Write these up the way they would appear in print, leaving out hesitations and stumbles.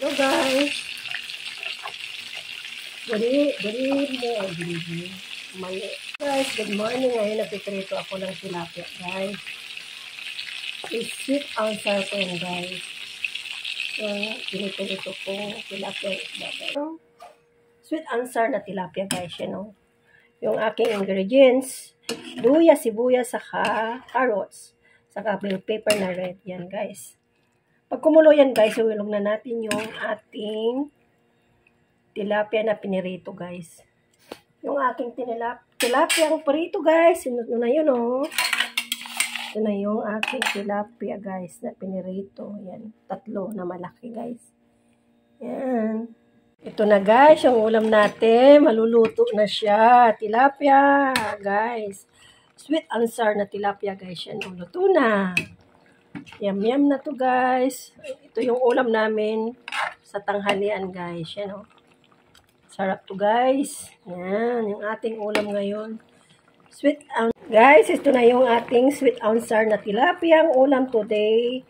So guys, good evening. Mali. Guys, good morning. Ngayon nagpiprito ako ng tilapia, guys. Sweet and sour po yan, guys. So, pinito ko tilapia isda, guys. Sweet and sour na tilapia, guys. Yan, oh. Yung aking ingredients, luya, sibuyas, saka carrots, saka bell pepper na red. Yan, guys. Pag kumulo yan, guys, iulog na natin yung ating tilapia na pinirito, guys. Yung aking tilapia ang pirito, guys. Ito na yun, oh. Ito na yung aking tilapia, guys, na pinirito. Yan, 3 na malaki, guys. Yan. Ito na, guys, yung ulam natin. Maluluto na siya. Tilapia, guys. Sweet and sour na tilapia, guys. Yan, luto na. Yum na to, guys. Ito yung ulam namin sa tanghalian, guys. Yan, oh. Sarap to, guys. Yan, yung ating ulam ngayon. Guys, ito na yung ating sweet and sour na tilapia. Ang ulam today.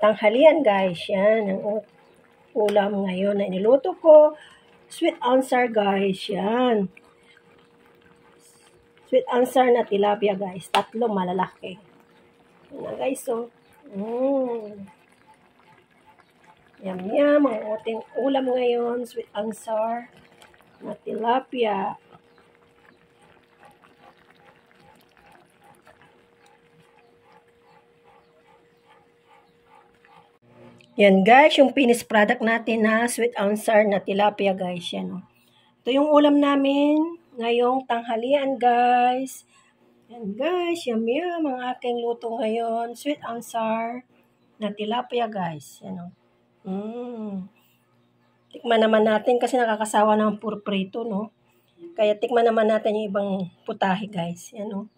Tanghalian, guys. Yan, yung ulam ngayon na iniluto ko. Sweet and sour, guys. Yan. Sweet and sour na tilapia, guys. 3 malalaki. Yan na, guys, so. Yum. Ang ating ulam ngayon. Sweet and sour na tilapia. Yan, guys, yung finished product natin na sweet and sour na tilapia, guys. Yan, oh. Ito yung ulam namin ngayong tanghalian, guys. Yan, guys, yum ang aking luto ngayon. Sweet and sour na tilapia, guys. Yan, oh. Tikman naman natin kasi nakakasawa ng puro prito, no? Kaya tikman naman natin yung ibang putahe, guys. Yan, oh.